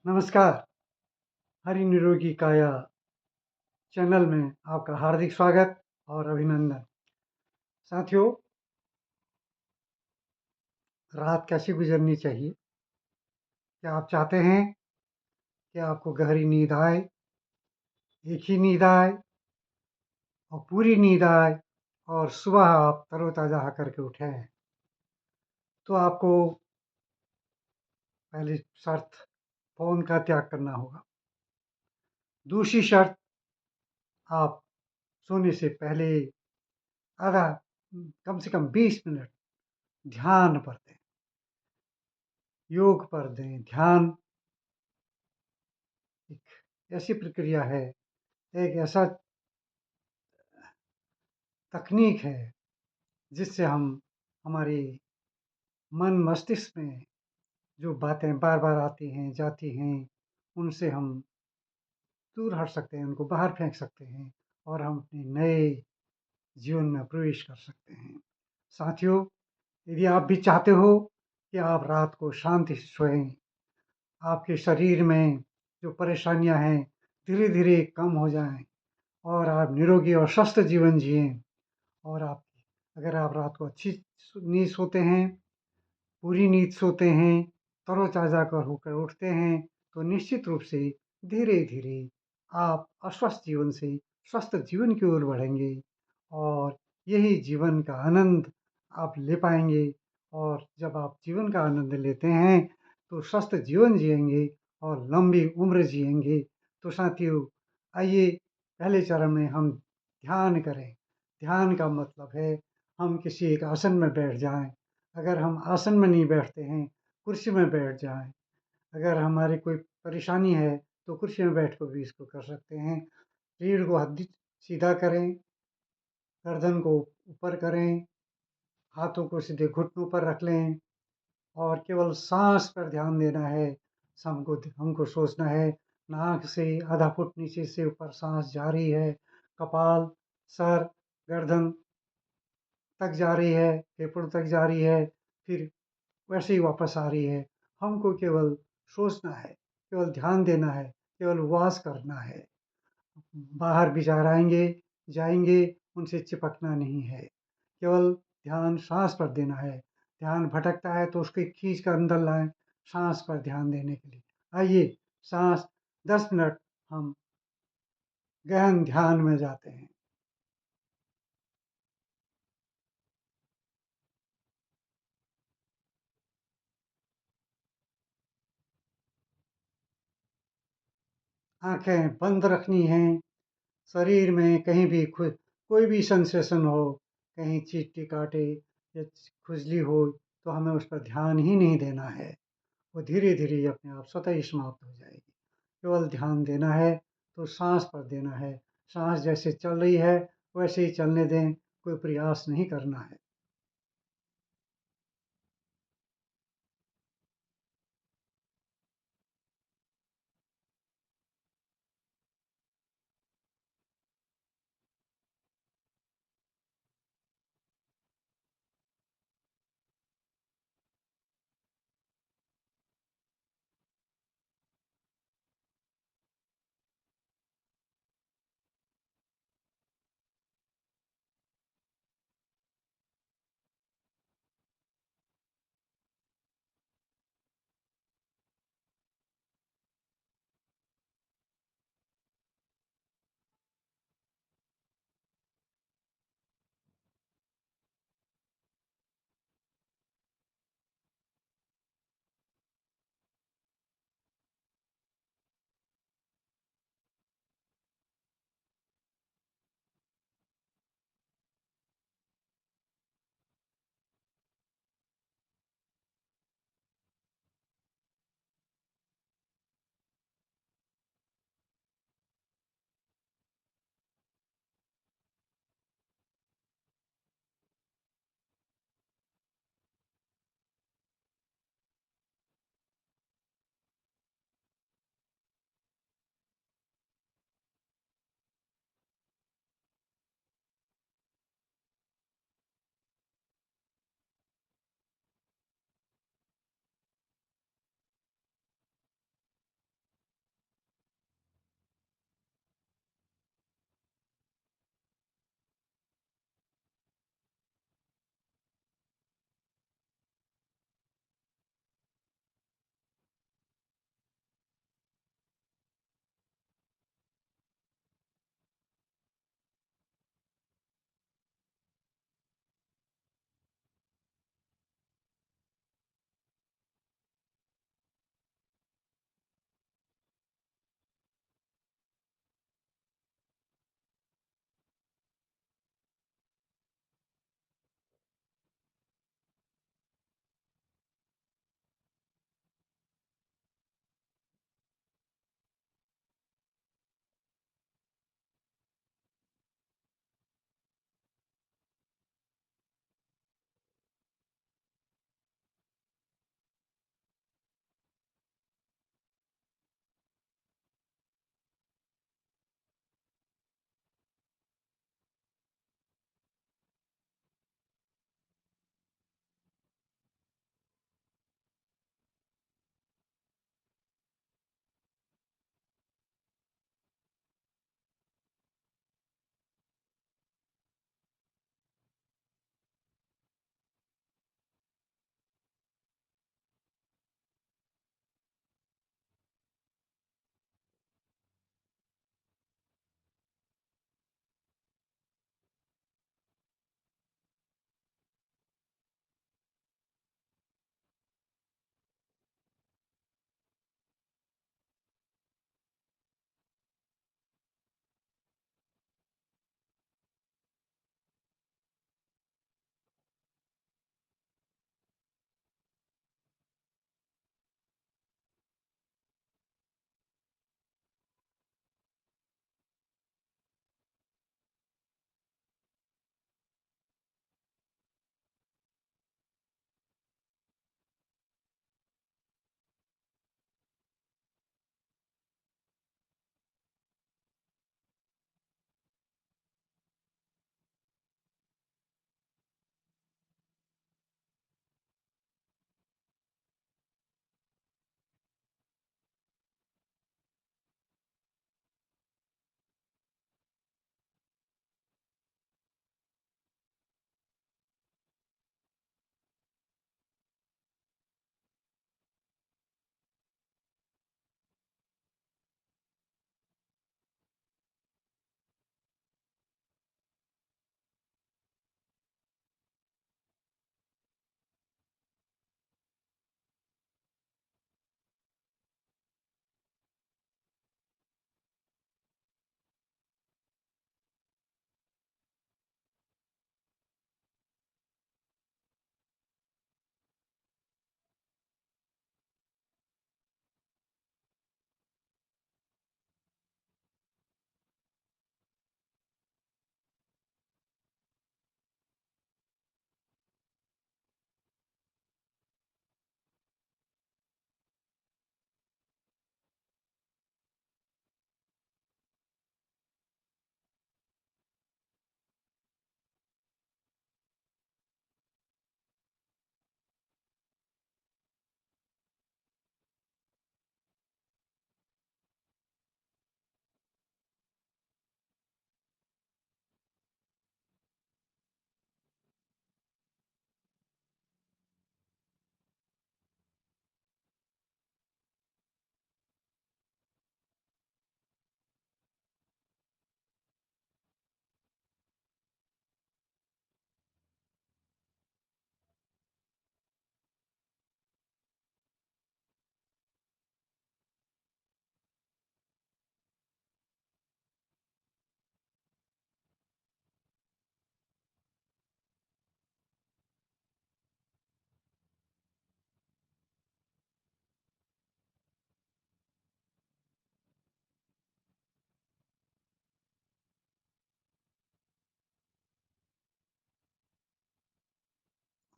नमस्कार, हरि निरोगी काया चैनल में आपका हार्दिक स्वागत और अभिनंदन। साथियों, रात कैसे गुज़रनी चाहिए? क्या आप चाहते हैं कि आपको गहरी नींद आए, एक ही नींद आए और पूरी नींद आए और सुबह आप तरोताज़ा होकर के उठें? तो आपको पहली शर्त फ़ोन का त्याग करना होगा। दूसरी शर्त, आप सोने से पहले आधा कम से कम 20 मिनट ध्यान पर दें, योग पर दें। ध्यान एक ऐसी प्रक्रिया है, एक ऐसा तकनीक है जिससे हम हमारे मन मस्तिष्क में जो बातें बार-बार आती हैं, जाती हैं, उनसे हम दूर हट सकते हैं, उनको बाहर फेंक सकते हैं और हम अपने नए जीवन में प्रवेश कर सकते हैं। साथियों, यदि आप भी चाहते हो कि आप रात को शांति से सोएँ, आपके शरीर में जो परेशानियाँ हैं, धीरे-धीरे कम हो जाएँ और आप निरोगी और स्वस्थ जीवन जिएँ और आप अगर आप रात को अच्छी नींद सोते हैं, पूरी नींद सोते हैं, तरोताज़ा होकर उठते हैं, तो निश्चित रूप से धीरे-धीरे आप अस्वस्थ जीवन से स्वस्थ जीवन की ओर बढ़ेंगे और यही जीवन का आनंद आप ले पाएँगे और जब आप जीवन का आनंद लेते हैं, तो स्वस्थ जीवन जिएँगे और लंबी उम्र जिएँगे। तो साथियों, आइए पहले चरण में हम ध्यान करें। ध्यान का मतलब है, हम किसी एक आसन में बैठ जाएँ। अगर हम आसन में नहीं बैठते हैं, कुर्सी में बैठ जाएँ। अगर हमारी कोई परेशानी है, तो कुर्सी में बैठ कर भी इसको कर सकते हैं। रीढ़ को हड्डी सीधा करें, गर्दन को ऊपर करें, हाथों को सीधे घुटनों पर रख लें और केवल साँस पर ध्यान देना है। हमको सोचना है, नाक से आधा फुट नीचे से ऊपर साँस जा रही है, कपाल, सर, गर्दन तक जा रही है, फेफड़ों तक जा रही है, फिर वैसे ही वापस आ रही है। हमको केवल सोचना है, केवल ध्यान देना है, केवल उपवास करना है। बाहर विचार आएँगे, जाएँगे, उनसे चिपकना नहीं है। केवल ध्यान साँस पर देना है। ध्यान भटकता है तो उसको खींच कर अंदर लाएँ, साँस पर ध्यान देने के लिए। आइए, साँस 10 मिनट हम गहन ध्यान में जाते हैं। आँखें बंद रखनी हैं। शरीर में कहीं भी कोई भी सेंसेशन हो, कहीं चींटी काटे या खुजली हो, तो हमें उस पर ध्यान ही नहीं देना है। वो धीरे-धीरे अपने आप स्वतः ही समाप्त हो जाएगी। केवल ध्यान देना है, तो साँस पर देना है। साँस जैसे चल रही है, वैसे ही चलने दें, कोई प्रयास नहीं करना है।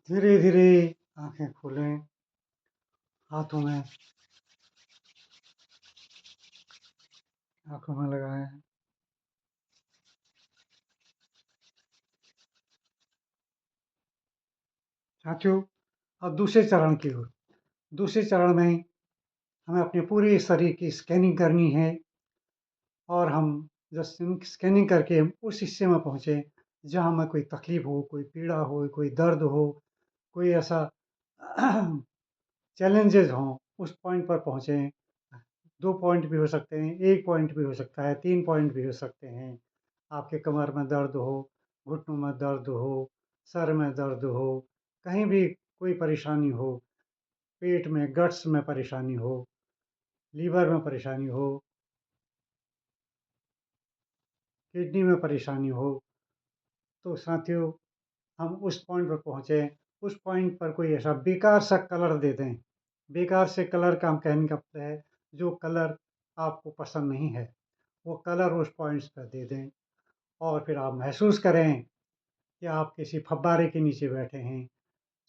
धीरे-धीरे आँखें खोलें, हाथों में आँखों में लगाएँ। साथियों, अब दूसरे चरण की ओर। दूसरे चरण में हमें अपने पूरे शरीर की स्कैनिंग करनी है और हम जब स्कैनिंग करके हम उस हिस्से में पहुँचे, जहाँ हमें कोई तकलीफ़ हो, कोई पीड़ा हो, कोई दर्द हो, कोई ऐसा चैलेंजेज़ हों, उस पॉइंट पर पहुँचे। 2 पॉइंट भी हो सकते हैं, 1 पॉइंट भी हो सकता है, 3 पॉइंट भी हो सकते हैं। आपके कमर में दर्द हो, घुटनों में दर्द हो, सर में दर्द हो, कहीं भी कोई परेशानी हो, पेट में गट्स में परेशानी हो, लीवर में परेशानी हो, किडनी में परेशानी हो, तो साथियों हम उस पॉइंट पर पहुँचे, उस पॉइंट पर कोई ऐसा बेकार सा कलर दे दें। बेकार से कलर का हम कहने का मतलब है, जो कलर आपको पसंद नहीं है, वो कलर उस पॉइंट्स पर दे दें और फिर आप महसूस करें कि आप किसी फव्वारे के नीचे बैठे हैं,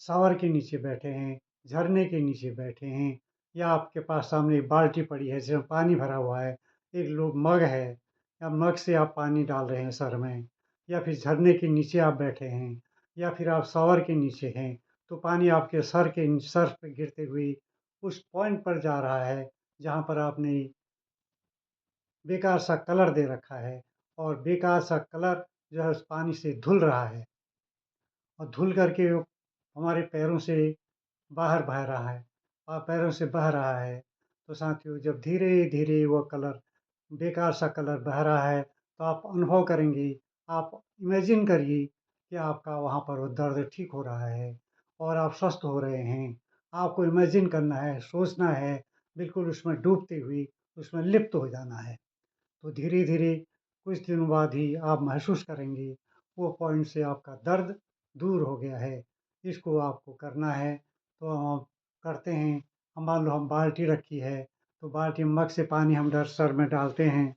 शावर के नीचे बैठे हैं, झरने के नीचे बैठे हैं या आपके पास सामने एक बाल्टी पड़ी है जिसमें पानी भरा हुआ है, एक लो मग है या मग से आप पानी डाल रहे हैं सर में या फिर झरने के नीचे आप बैठे हैं या फिर आप शावर के नीचे हैं, तो पानी आपके सर पे गिरते हुए उस पॉइंट पर जा रहा है, जहाँ पर आपने बेकार सा कलर दे रखा है और बेकार सा कलर जो है उस पानी से धुल रहा है और धुल करके वो हमारे पैरों से बाहर बह रहा है पैरों से बह रहा है। तो साथियों जब धीरे-धीरे वो कलर बेकार सा कलर बह रहा है, तो आप अनुभव करेंगे, आप इमेजिन करिए कि आपका वहाँ पर वो दर्द ठीक हो रहा है और आप स्वस्थ हो रहे हैं। आपको इमेजिन करना है, सोचना है, बिल्कुल उसमें डूबते हुए, उसमें लिप्त हो जाना है। तो धीरे-धीरे कुछ दिनों बाद ही आप महसूस करेंगे, वो पॉइंट से आपका दर्द दूर हो गया है। इसको आपको करना है, तो हम करते हैं। हम मान लो हम बाल्टी रखी है, तो बाल्टी में मग से पानी हम सर में डालते हैं।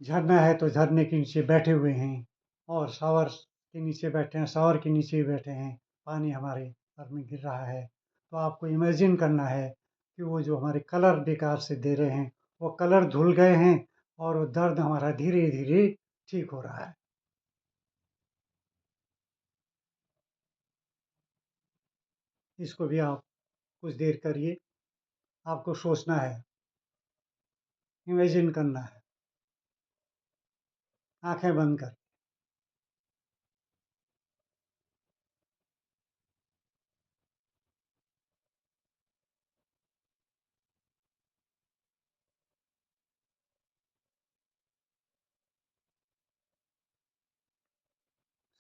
झरना है तो झरने के नीचे बैठे हुए हैं और शावर के नीचे बैठे हैं, शावर के नीचे ही बैठे हैं, पानी हमारे सर में गिर रहा है। तो आपको इमेजिन करना है कि वो जो हमारे कलर बेकार से दे रहे हैं, वो कलर धुल गए हैं और वो दर्द हमारा धीरे-धीरे ठीक हो रहा है। इसको भी आप कुछ देर करिए, आपको सोचना है, इमेजिन करना है, आँखें बंद कर।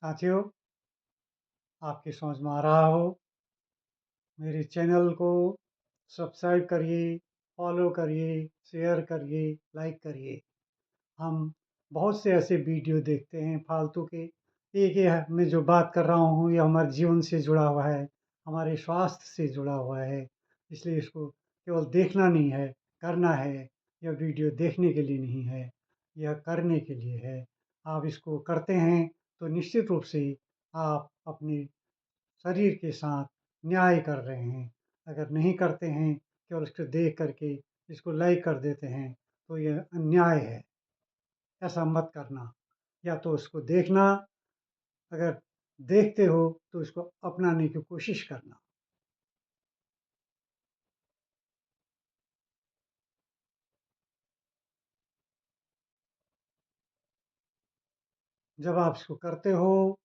साथियों, आपकी समझ में आ रहा हो मेरे चैनल को सब्सक्राइब करिए, फॉलो करिए, शेयर करिए, लाइक करिए। हम बहुत से ऐसे वीडियो देखते हैं फालतू के। एक ये मैं जो बात कर रहा हूँ ये हमारे जीवन से जुड़ा हुआ है, हमारे स्वास्थ्य से जुड़ा हुआ है। इसलिए इसको केवल देखना नहीं है, करना है। यह वीडियो देखने के लिए नहीं है, यह करने के लिए है। आप इसको करते हैं तो निश्चित रूप से आप अपने शरीर के साथ न्याय कर रहे हैं। अगर नहीं करते हैं, केवल उसको देख कर के इसको लाइक कर देते हैं, तो यह अन्याय है। ऐसा मत करना। या तो उसको देखना, अगर देखते हो तो इसको अपनाने की कोशिश करना। जब आप इसको करते हो,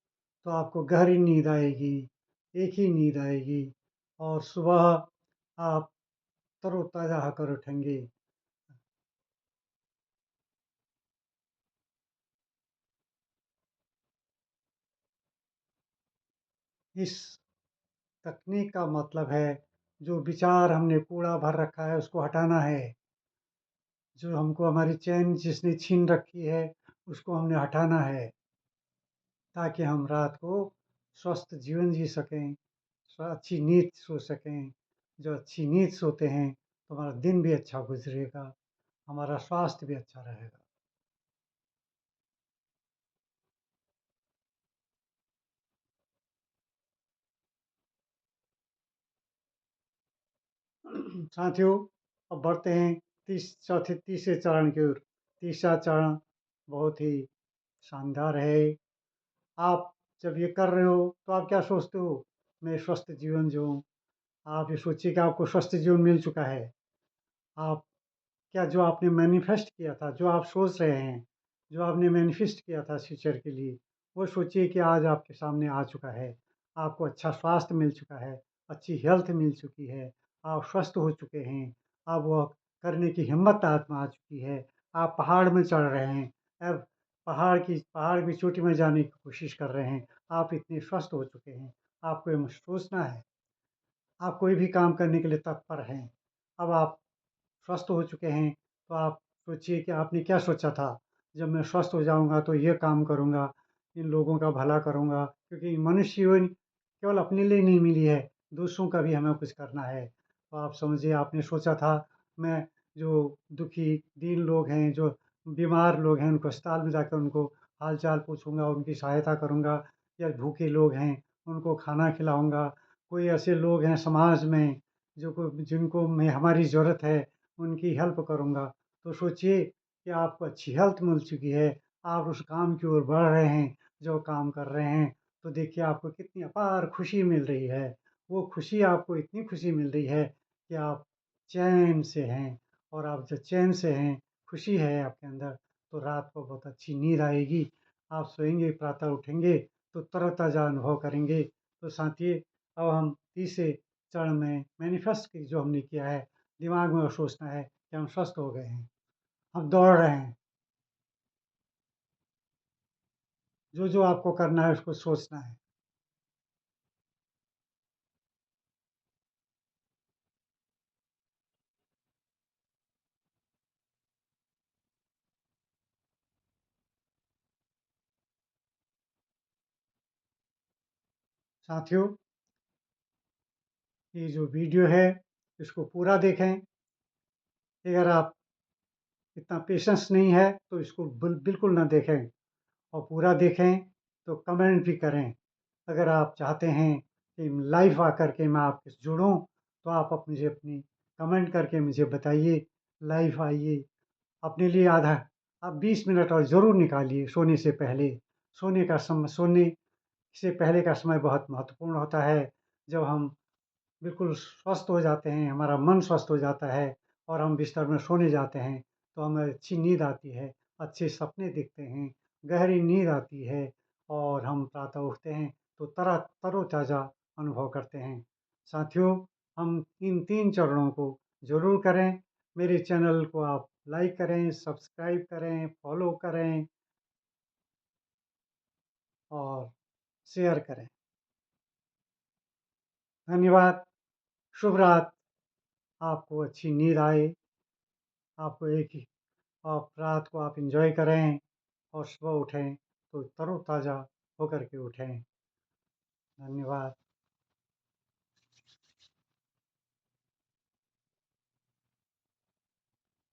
तो आपको गहरी नींद आएगी, एक ही नींद आएगी और सुबह आप तरोताज़ा होकर उठेंगे। इस तकनीक का मतलब है, जो विचार हमने कूड़ा भर रखा है, उसको हटाना है। जो हमको हमारी चैन जिसने छीन रखी है, उसको हमने हटाना है, ताकि हम रात को स्वस्थ जीवन जी सकें, अच्छी नींद सो सकें। जो अच्छी नींद सोते हैं, तो हमारा दिन भी अच्छा गुज़रेगा, हमारा स्वास्थ्य भी अच्छा रहेगा। साथियों, अब बढ़ते हैं तीसरे चरण की ओर। तीसरा चरण बहुत ही शानदार है। आप जब ये कर रहे हो, तो आप क्या सोचते हो? मैं स्वस्थ जीवन जिऊँ। आप ये सोचिए कि आपको स्वस्थ जीवन मिल चुका है। आप क्या जो आपने मैनिफेस्ट किया था, जो आप सोच रहे हैं, जो आपने मैनिफेस्ट किया था फ्यूचर के लिए, वो सोचिए कि आज आपके सामने आ चुका है। आपको अच्छा स्वास्थ्य मिल चुका है, अच्छी हेल्थ मिल चुकी है, आप स्वस्थ हो चुके हैं, अब वह करने की हिम्मत आप में आ चुकी है। आप पहाड़ में चढ़ रहे हैं, अब पहाड़ की चोटी में जाने की कोशिश कर रहे हैं। आप इतने स्वस्थ हो चुके हैं, आपको ये सोचना है, आप कोई भी काम करने के लिए तत्पर हैं। अब आप स्वस्थ हो चुके हैं, तो आप सोचिए कि आपने क्या सोचा था, जब मैं स्वस्थ हो जाऊँगा तो ये काम करूँगा, इन लोगों का भला करूँगा, क्योंकि मनुष्य जीवन केवल अपने लिए नहीं मिली है, दूसरों का भी हमें कुछ करना है। तो आप समझिए आपने सोचा था, मैं जो दुखी, दीन लोग हैं, जो बीमार लोग हैं, उनको अस्पताल में जाकर उनको हाल-चाल पूछूँगा, उनकी सहायता करूँगा, या भूखे लोग हैं, उनको खाना खिलाऊँगा। कोई ऐसे लोग हैं समाज में, जिनको मैं हमारी ज़रूरत है, उनकी हेल्प करूँगा। तो सोचिए कि आपको अच्छी हेल्थ मिल चुकी है, आप उस काम की ओर बढ़ रहे हैं, जो काम कर रहे हैं, तो देखिए आपको कितनी अपार खुशी मिल रही है। वो खुशी आपको इतनी खुशी मिल रही है कि आप चैन से हैं, और आप जब चैन से हैं, खुशी है आपके अंदर, तो रात को बहुत अच्छी नींद आएगी। आप सोएँगे, प्रातः उठेंगे, तो तरोताज़ा अनुभव करेंगे। तो साथियों, अब हम तीसरे चरण में मैनिफेस्ट की जो हमने किया है, दिमाग में सोचना है कि हम स्वस्थ हो गए हैं, हम दौड़ रहे हैं। जो आपको करना है उसको सोचना है। साथियों, ये जो वीडियो है, इसको पूरा देखें। अगर आप इतना पेशेंस नहीं है, तो इसको बिल्कुल ना देखें, और पूरा देखें तो कमेंट भी करें। अगर आप चाहते हैं कि लाइव आकर के मैं आपसे जुड़ूँ, तो आप मुझे अपनी कमेंट करके मुझे बताइए, लाइव आइए। अपने लिए आधा आप 20 मिनट और ज़रूर निकालिए सोने से पहले। सोने से पहले का समय बहुत महत्वपूर्ण होता है, जब हम बिल्कुल स्वस्थ हो जाते हैं, हमारा मन स्वस्थ हो जाता है, और हम बिस्तर में सोने जाते हैं, तो हमें अच्छी नींद आती है, अच्छे सपने दिखते हैं, गहरी नींद आती है, और हम प्रातः उठते हैं तो तरोताज़ा अनुभव करते हैं। साथियों, हम इन 3 चरणों को ज़रूर करें। मेरे चैनल को आप लाइक करें, सब्सक्राइब करें, फॉलो करें, और शेयर करें। धन्यवाद। शुभ रात। आपको अच्छी नींद आए। आपको एक ही आप रात को आप एन्जॉय करें, और सुबह उठें तो तरोताज़ा होकर के उठें। धन्यवाद।